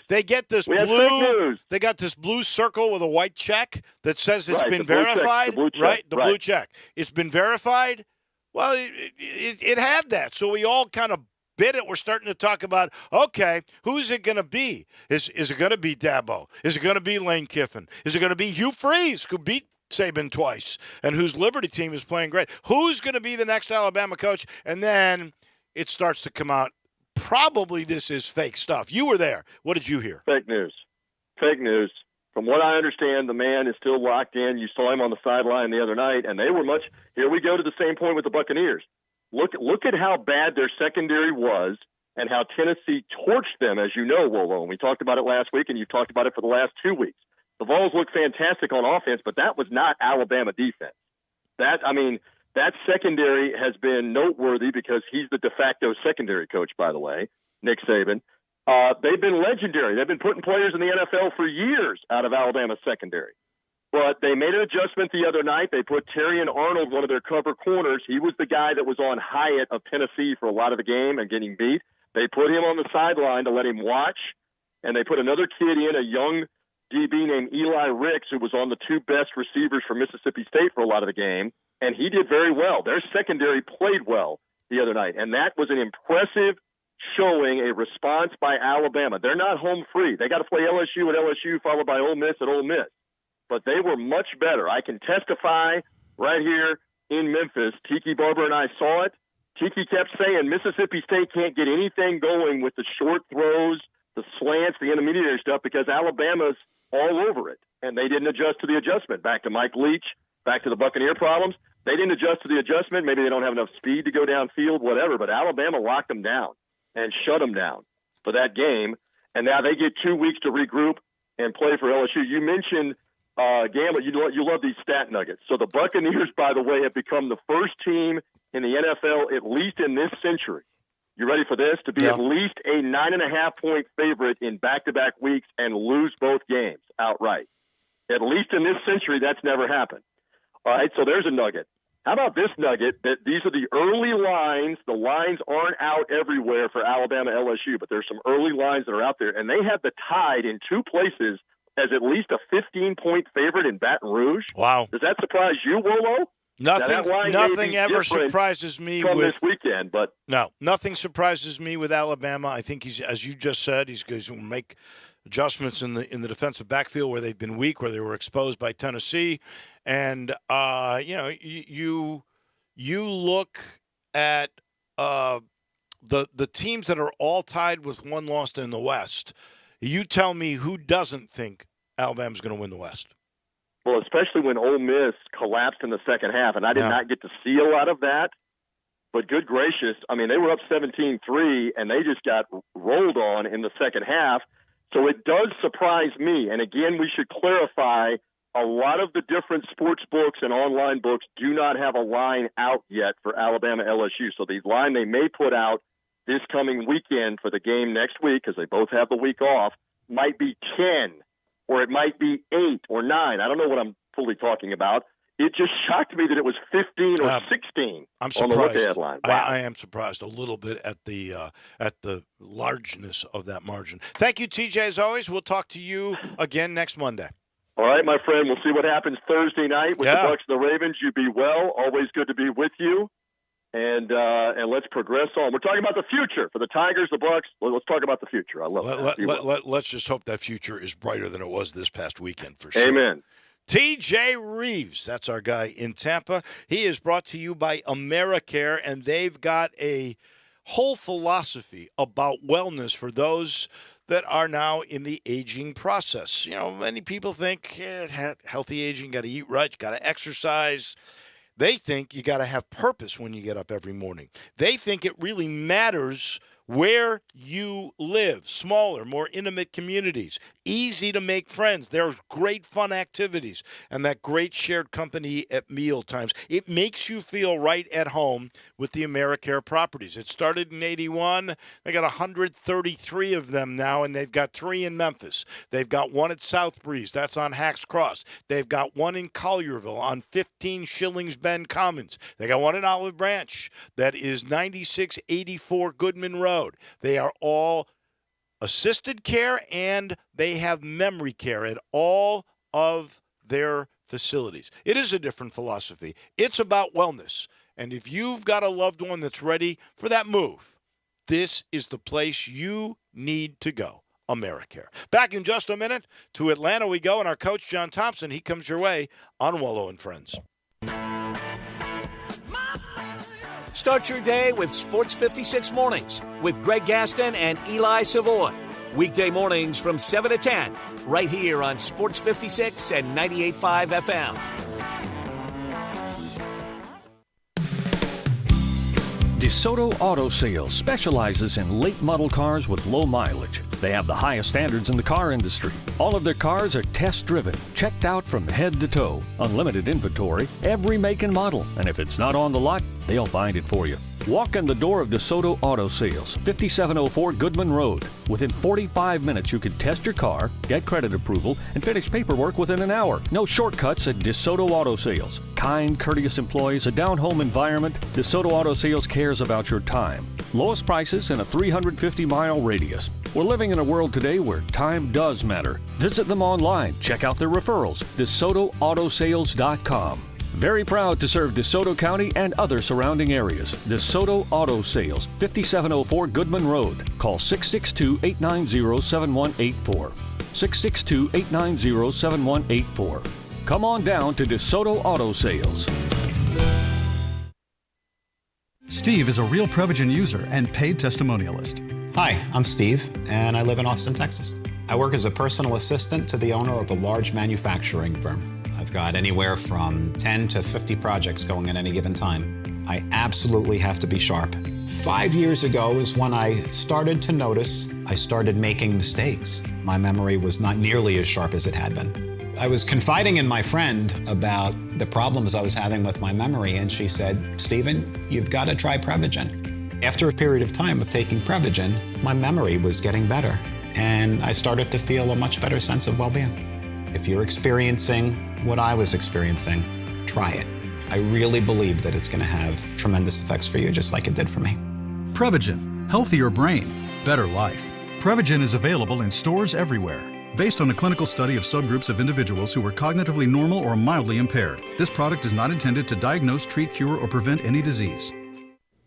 they get this blue. They got this blue circle with a white check that says it's been the blue verified. check, The blue check. It's been verified. Well, it had that, so we all kind of bit it. We're starting to talk about, okay, who's it going to be? Is it going to be Dabo? Is it going to be Lane Kiffin? Is it going to be Hugh Freeze, who beat Saban twice and whose Liberty team is playing great? Who's going to be the next Alabama coach? And then it starts to come out, probably this is fake stuff. You were there. What did you hear? Fake news. From what I understand, the man is still locked in. You saw him on the sideline the other night, and they were here we go to the same point with the Buccaneers. Look at how bad their secondary was and how Tennessee torched them, as you know, Wolo. And we talked about it last week, and you've talked about it for the last 2 weeks. The Vols look fantastic on offense, but that was not Alabama defense. That secondary has been noteworthy because he's the de facto secondary coach, by the way, Nick Saban. They've been legendary. They've been putting players in the NFL for years out of Alabama's secondary. But they made an adjustment the other night. They put Terrion Arnold, one of their cover corners. He was the guy that was on Hyatt of Tennessee for a lot of the game and getting beat. They put him on the sideline to let him watch, and they put another kid in, a young DB named Eli Ricks, who was on the two best receivers for Mississippi State for a lot of the game, and he did very well. Their secondary played well the other night, and that was an impressive showing, a response by Alabama. They're not home free. They got to play LSU at LSU, followed by Ole Miss at Ole Miss. But they were much better. I can testify right here in Memphis. Tiki Barber and I saw it. Tiki kept saying Mississippi State can't get anything going with the short throws, the slants, the intermediary stuff, because Alabama's all over it. And they didn't adjust to the adjustment. Back to Mike Leach, back to the Buccaneer problems. They didn't adjust to the adjustment. Maybe they don't have enough speed to go downfield, whatever. But Alabama locked them down and shut them down for that game. And now they get 2 weeks to regroup and play for LSU. You mentioned Gamble, you love these stat nuggets. So the Buccaneers, by the way, have become the first team in the NFL, at least in this century. You ready for this? To be at least a 9.5-point favorite in back-to-back weeks and lose both games outright. At least in this century, that's never happened. All right, so there's a nugget. How about this nugget? That these are the early lines. The lines aren't out everywhere for Alabama LSU, but there's some early lines that are out there, and they have the Tide in two places as at least a 15-point favorite in Baton Rouge. Wow. Does that surprise you, Wolo? Nothing ever surprises me with this weekend, but no, nothing surprises me with Alabama. I think he's, as you just said, he's going to make adjustments in the defensive backfield where they've been weak, where they were exposed by Tennessee, and you look at the teams that are all tied with one loss in the West. You tell me who doesn't think Alabama's going to win the West. Well, especially when Ole Miss collapsed in the second half, and I did not get to see a lot of that. But good gracious, I mean, they were up 17-3, and they just got rolled on in the second half. So it does surprise me. And again, we should clarify, a lot of the different sports books and online books do not have a line out yet for Alabama LSU. So the line they may put out this coming weekend for the game next week, because they both have the week off, might be 10, or it might be 8 or 9. I don't know what I'm fully talking about. It just shocked me that it was 15 or 16 I'm on the look-ahead headline. Wow. I am surprised a little bit at the largeness of that margin. Thank you, TJ, as always. We'll talk to you again next Monday. All right, my friend. We'll see what happens Thursday night with the Bucs and the Ravens. You be well. Always good to be with you. And let's progress on. We're talking about the future for the Tigers, the Bucs. Let's talk about the future. I love that. Let's just hope that future is brighter than it was this past weekend for sure. Amen. TJ Reeves, that's our guy in Tampa. He is brought to you by AmeriCare, and they've got a whole philosophy about wellness for those that are now in the aging process. You know, many people think healthy aging, got to eat right, got to exercise. They think you got to have purpose when you get up every morning. They think it really matters where you live. Smaller, more intimate communities. Easy to make friends. There's great fun activities and that great shared company at meal times. It makes you feel right at home with the AmeriCare properties. It started in 81. They got 133 of them now, and they've got 3 in Memphis. They've got 1 at South Breeze. That's on Hacks Cross. They've got 1 in Collierville on 15 Shillings Bend Commons. They got 1 in Olive Branch. That is 9684 Goodman Road. They are all assisted care, and they have memory care at all of their facilities. It is a different philosophy. It's about wellness. And if you've got a loved one that's ready for that move, this is the place you need to go. AmeriCare. Back in just a minute. To Atlanta we go, and our coach, John Thompson, he comes your way on Wolo and Friends. Start your day with Sports 56 Mornings with Greg Gaston and Eli Savoy. Weekday mornings from 7 to 10, right here on Sports 56 and 98.5 FM. DeSoto Auto Sales specializes in late model cars with low mileage. They have the highest standards in the car industry. All of their cars are test-driven, checked out from head to toe, unlimited inventory, every make and model. And if it's not on the lot, they'll find it for you. Walk in the door of DeSoto Auto Sales, 5704 Goodman Road. Within 45 minutes, you can test your car, get credit approval, and finish paperwork within an hour. No shortcuts at DeSoto Auto Sales. Kind, courteous employees, a down-home environment. DeSoto Auto Sales cares about your time. Lowest prices in a 350-mile radius. We're living in a world today where time does matter. Visit them online. Check out their referrals. DeSotoAutosales.com. Very proud to serve DeSoto County and other surrounding areas. DeSoto Auto Sales, 5704 Goodman Road. Call 662-890-7184. 662-890-7184. Come on down to DeSoto Auto Sales. Steve is a real Prevagen user and paid testimonialist. Hi, I'm Steve, and I live in Austin, Texas. I work as a personal assistant to the owner of a large manufacturing firm. I've got anywhere from 10 to 50 projects going at any given time. I absolutely have to be sharp. 5 years ago is when I started to notice I started making mistakes. My memory was not nearly as sharp as it had been. I was confiding in my friend about the problems I was having with my memory, and she said, Stephen, you've got to try Prevagen. After a period of time of taking Prevagen, my memory was getting better, and I started to feel a much better sense of well-being. If you're experiencing what I was experiencing, try it. I really believe that it's going to have tremendous effects for you, just like it did for me. Prevagen, healthier brain, better life. Prevagen is available in stores everywhere. Based on a clinical study of subgroups of individuals who were cognitively normal or mildly impaired, this product is not intended to diagnose, treat, cure, or prevent any disease.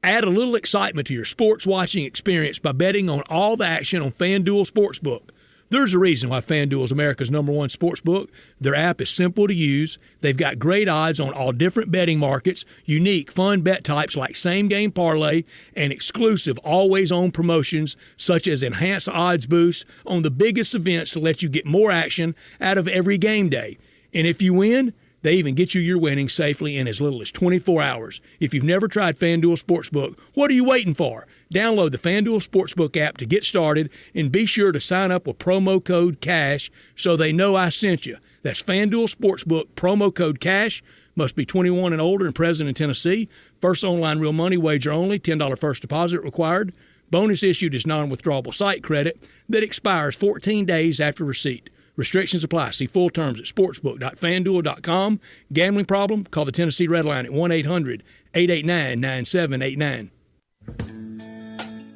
Add a little excitement to your sports watching experience by betting on all the action on FanDuel Sportsbook. There's a reason why FanDuel is America's #1 sportsbook. Their app is simple to use. They've got great odds on all different betting markets, unique, fun bet types like same-game parlay, and exclusive, always-on promotions such as enhanced odds boosts on the biggest events to let you get more action out of every game day. And if you win, they even get you your winnings safely in as little as 24 hours. If you've never tried FanDuel Sportsbook, what are you waiting for? Download the FanDuel Sportsbook app to get started and be sure to sign up with promo code CASH so they know I sent you. That's FanDuel Sportsbook, promo code CASH. Must be 21 and older and present in Tennessee. First online real money wager only, $10 first deposit required. Bonus issued is non-withdrawable site credit that expires 14 days after receipt. Restrictions apply. See full terms at sportsbook.fanduel.com. Gambling problem? Call the Tennessee Red Line at 1-800-889-9789.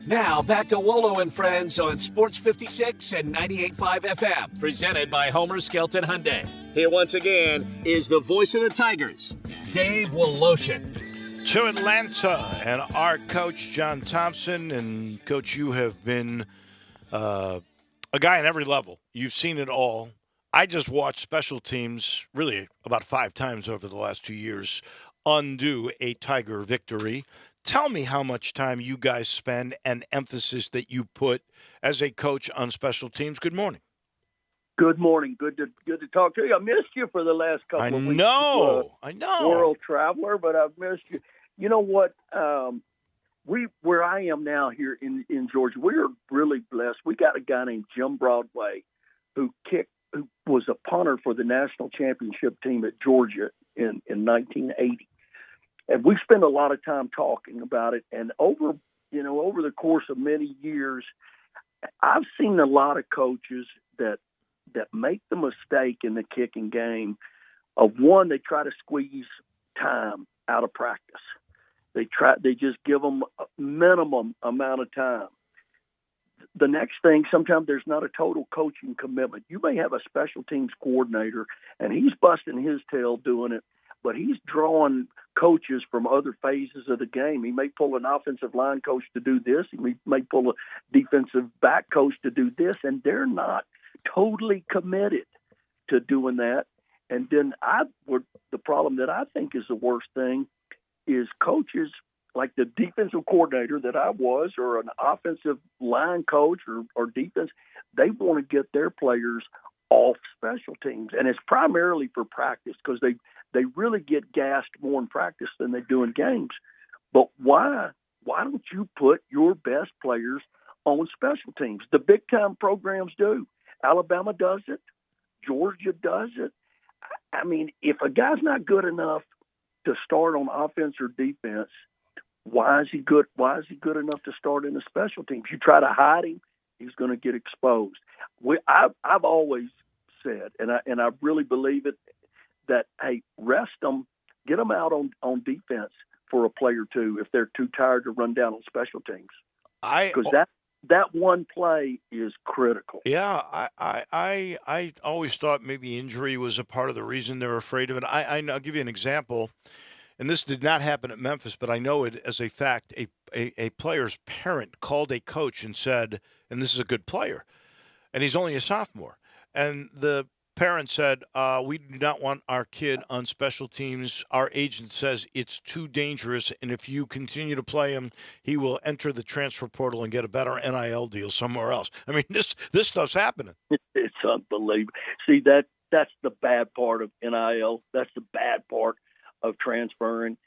Now back to Wolo and Friends on Sports 56 and 98.5 FM, presented by Homer Skelton Hyundai. Here once again is the voice of the Tigers, Dave Woloshin. To Atlanta and our coach, John Thompson. And, Coach, you have been a guy at every level. You've seen it all. I just watched special teams really about 5 times over the last 2 years undo a Tiger victory. Tell me how much time you guys spend and emphasis that you put as a coach on special teams. Good morning. Good morning. Good to talk to you. I missed you for the last couple of weeks. I know. World traveler, but I've missed you. You know what? Where I am now here in Georgia, we are really blessed. We got a guy named Jim Broadway who was a punter for the national championship team at Georgia in 1980. And we spend a lot of time talking about it. And over the course of many years, I've seen a lot of coaches that make the mistake in the kicking game of, one, they try to squeeze time out of practice. They just give them a minimum amount of time. The next thing, sometimes there's not a total coaching commitment. You may have a special teams coordinator, and he's busting his tail doing it, but he's drawing coaches from other phases of the game. He may pull an offensive line coach to do this. He may pull a defensive back coach to do this, and they're not totally committed to doing that. And then the problem that I think is the worst thing is coaches like the defensive coordinator that I was, or an offensive line coach or defense, they want to get their players off special teams. And it's primarily for practice because they really get gassed more in practice than they do in games. But why don't you put your best players on special teams? The big-time programs do. Alabama does it. Georgia does it. I mean, if a guy's not good enough to start on offense or defense, why is he good? Why is he good enough to start in the special teams? You try to hide him, he's going to get exposed. I've always said, and I really believe it, that hey, rest them, get them out on defense for a play or two if they're too tired to run down on special teams. Because that one play is critical. Yeah, I always thought maybe injury was a part of the reason they're afraid of it. I'll give you an example, and this did not happen at Memphis, but I know it as a fact. A player's parent called a coach and said, and this is a good player, and he's only a sophomore, and the parent said, we do not want our kid on special teams. Our agent says it's too dangerous, and if you continue to play him, he will enter the transfer portal and get a better NIL deal somewhere else. I mean, this stuff's happening. It's unbelievable. See, that's the bad part of NIL. That's the bad part of transferring.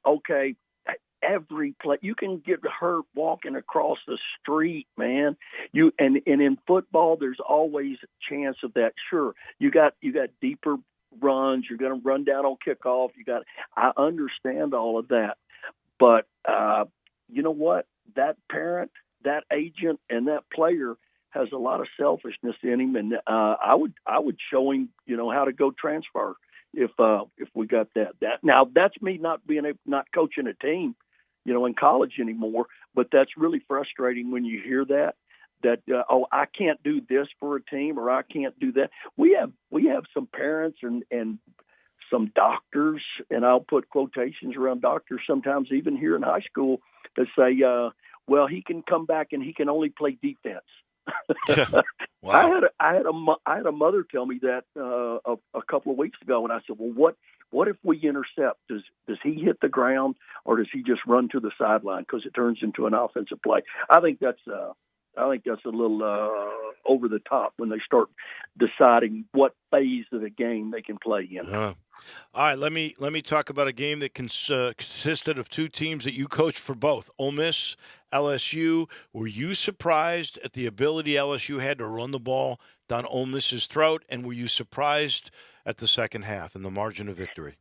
Okay, every play you can get hurt walking across the street, man. And in football there's always a chance of that. Sure, you got deeper runs, you're going to run down on kickoff, I understand all of that, but you know what, that parent, that agent, and that player has a lot of selfishness in him, and I would show him how to go transfer if we got that. Now that's me not coaching a team in college anymore, but that's really frustrating when you hear that I can't do this for a team, or I can't do that. We have some parents and some doctors, and I'll put quotations around doctors sometimes even here in high school, that say, well, he can come back and he can only play defense. Wow. I had a mother tell me that a couple of weeks ago, and I said, well, what if we intercept? Does he hit the ground, or does he just run to the sideline because it turns into an offensive play? I think that's a little over the top when they start deciding what phase of the game they can play in. All right, let me talk about a game that consisted of two teams that you coached for both, Ole Miss, LSU. Were you surprised at the ability LSU had to run the ball down Ole Miss's throat, and were you surprised at the second half and the margin of victory?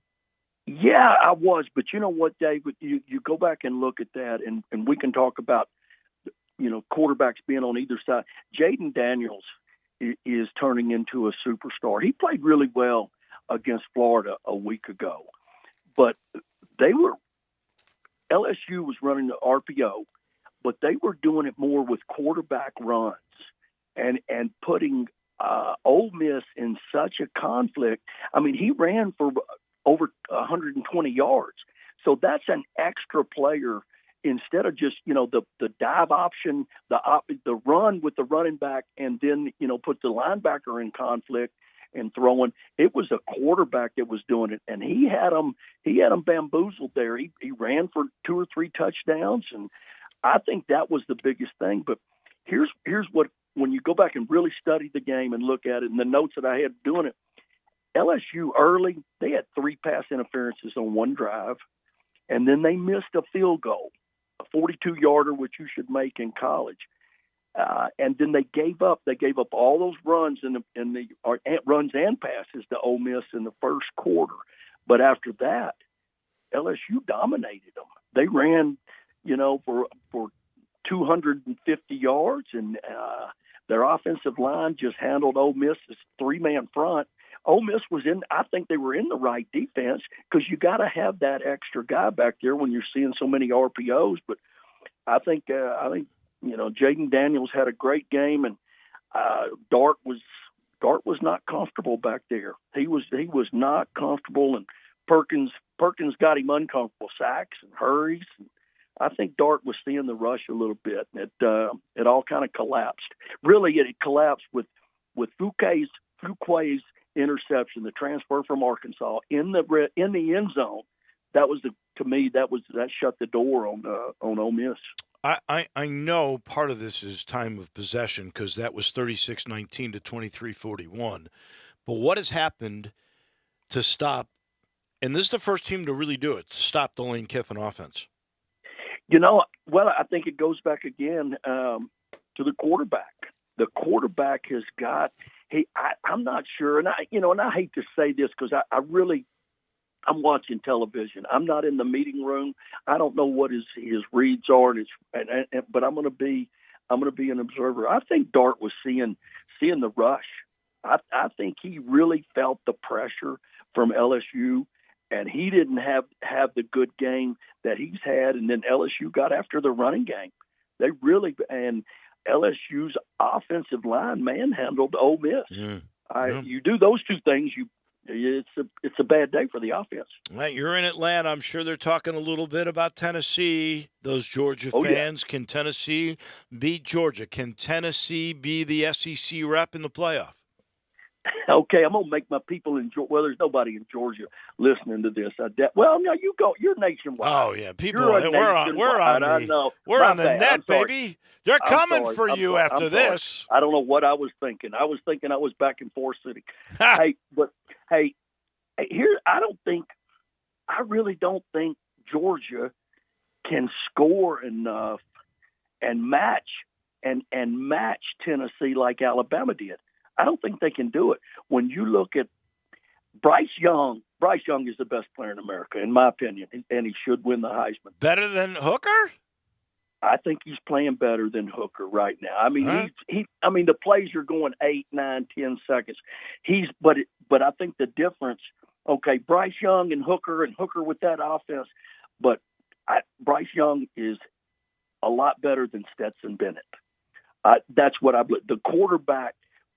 Yeah, I was, but you know what, David? You go back and look at that, and we can talk about quarterbacks being on either side. Jaden Daniels is turning into a superstar. He played really well against Florida a week ago, but LSU was running the RPO, but they were doing it more with quarterback runs and putting Ole Miss in such a conflict. I mean, he ran for over 120 yards. So that's an extra player instead of just, the dive option, the run with the running back, and then, put the linebacker in conflict and throwing. It was a quarterback that was doing it, and he had them bamboozled there. He ran for 2 or 3 touchdowns, and I think that was the biggest thing. But here's what, when you go back and really study the game and look at it, and the notes that I had doing it, LSU early, they had 3 pass interferences on one drive, and then they missed a field goal, a 42-yarder, which you should make in college. And then they gave up all those runs runs and passes to Ole Miss in the first quarter. But after that, LSU dominated them. They ran, for 250 yards, and their offensive line just handled Ole Miss's 3-man front. Ole Miss I think they were in the right defense, because you got to have that extra guy back there when you're seeing so many RPOs. But I think Jaden Daniels had a great game, and Dart was not comfortable back there. He was not comfortable, and Perkins got him uncomfortable, sacks and hurries. I think Dart was seeing the rush a little bit, and it all kind of collapsed. Really, it collapsed with Fuquay's interception, the transfer from Arkansas in the end zone. That shut the door on Ole Miss. I know part of this is time of possession, because that was 36-19 to 23-41. But what has happened to stop, and this is the first team to really do it, to stop the Lane Kiffin offense? Well, I think it goes back again to the quarterback. the quarterback has got. I'm not sure, and I hate to say this because I'm watching television. I'm not in the meeting room. I don't know what his reads are, but I'm going to be an observer. I think Dart was seeing the rush. I think he really felt the pressure from LSU, and he didn't have the good game that he's had. And then LSU got after the running game. They really and LSU's offensive line manhandled Ole Miss. Yeah. You do those two things, it's a bad day for the offense. Right, you're in Atlanta. I'm sure they're talking a little bit about Tennessee. Those Georgia fans. Yeah. Can Tennessee beat Georgia? Can Tennessee be the SEC rep in the playoff? Okay, I'm gonna make my people in Georgia. Well, there's nobody in Georgia listening to this. Well, no, you go. You're nationwide. Oh yeah, people. We're on the net, baby. They're coming for you after this. I don't know what I was thinking. I was thinking I was back in Forest City. Hey, here I really don't think Georgia can score enough and match Tennessee like Alabama did. I don't think they can do it. When you look at Bryce Young is the best player in America, in my opinion, and he should win the Heisman. Better than Hooker? I think he's playing better than Hooker right now. I mean, the plays are going 8, 9, 10 seconds. But I think the difference. Okay, Bryce Young and Hooker with that offense, but Bryce Young is a lot better than Stetson Bennett. That's what the quarterback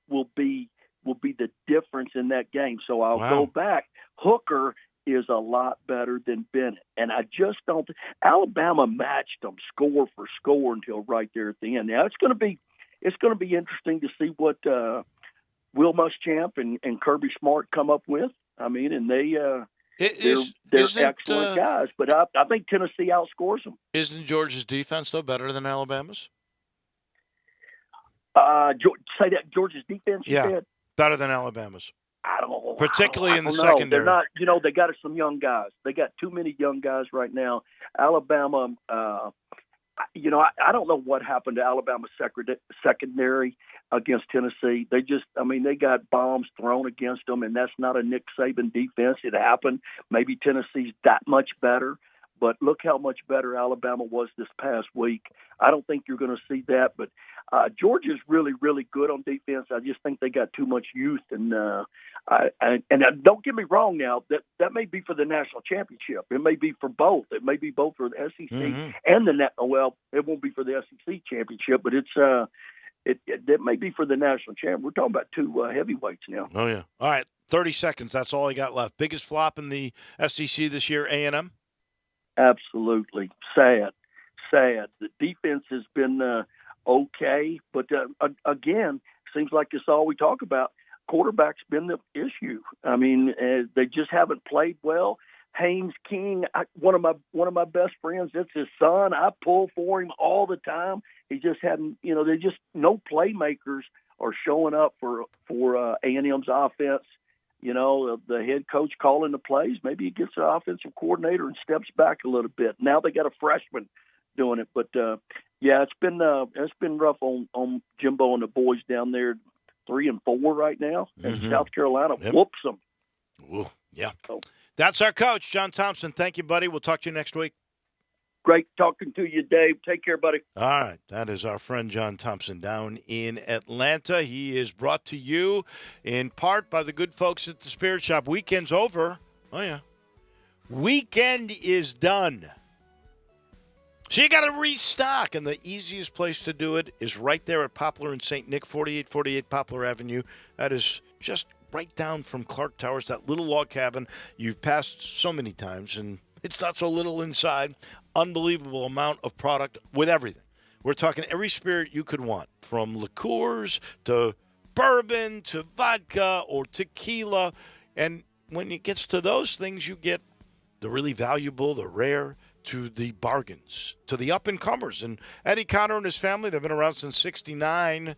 will be the difference in that game. So I'll go back. Hooker is a lot better than Bennett, and I just don't. Alabama matched them score for score until right there at the end. Now it's going to be interesting to see what Will Muschamp and Kirby Smart come up with. I mean, and they're excellent guys, but I think Tennessee outscores them. Isn't Georgia's defense though better than Alabama's? Say that Georgia's defense. You said? Better than Alabama's. I don't know. Particularly in the know. secondary. They're not. They got some young guys. They got too many young guys right now. Alabama. I don't know what happened to Alabama's secondary against Tennessee. They got bombs thrown against them, and that's not a Nick Saban defense. It happened. Maybe Tennessee's that much better. But look how much better Alabama was this past week. I don't think you're going to see that. But Georgia's really, really good on defense. I just think they got too much youth. And don't get me wrong now, that may be for the national championship. It may be for both. It may be both for the SEC and it won't be for the SEC championship, but it may be for the national champ. We're talking about two heavyweights now. Oh, yeah. All right, 30 seconds. That's all I got left. Biggest flop in the SEC this year, A&M? Absolutely. Sad. The defense has been okay, but again, seems like it's all we talk about. Quarterback's been the issue. I mean, they just haven't played well. Haynes King, one of my best friends, it's his son. I pull for him all the time. He just hadn't, they just no playmakers are showing up for A&M's offense. The head coach calling the plays. Maybe he gets the offensive coordinator and steps back a little bit. Now they got a freshman doing it, but it's been rough on Jimbo and the boys down there, 3-4 right now, and South Carolina whoops them. Ooh, yeah. So, that's our coach, John Thompson. Thank you, buddy. We'll talk to you next week. Great talking to you, Dave. Take care, buddy. All right. That is our friend John Thompson down in Atlanta. He is brought to you in part by the good folks at the Spirit Shop. Weekend's over. Oh, yeah. Weekend is done. So you got to restock, and the easiest place to do it is right there at Poplar and St. Nick, 4848 Poplar Avenue. That is just right down from Clark Towers, that little log cabin you've passed so many times, and it's not so little inside. Unbelievable amount of product with everything. We're talking every spirit you could want, from liqueurs to bourbon to vodka or tequila. And when it gets to those things, you get the really valuable, the rare, to the bargains, to the up-and-comers. And Eddie Connor and his family, they've been around since 1969.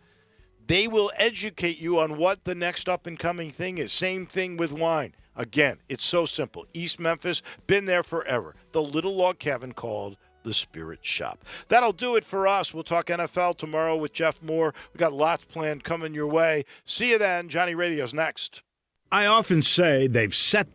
They will educate you on what the next up-and-coming thing is. Same thing with wine. Again, it's so simple. East Memphis, been there forever. The little log cabin called the Spirit Shop. That'll do it for us. We'll talk NFL tomorrow with Jeff Moore. We got lots planned coming your way. See you then. Johnny Radio's next. I often say they've set the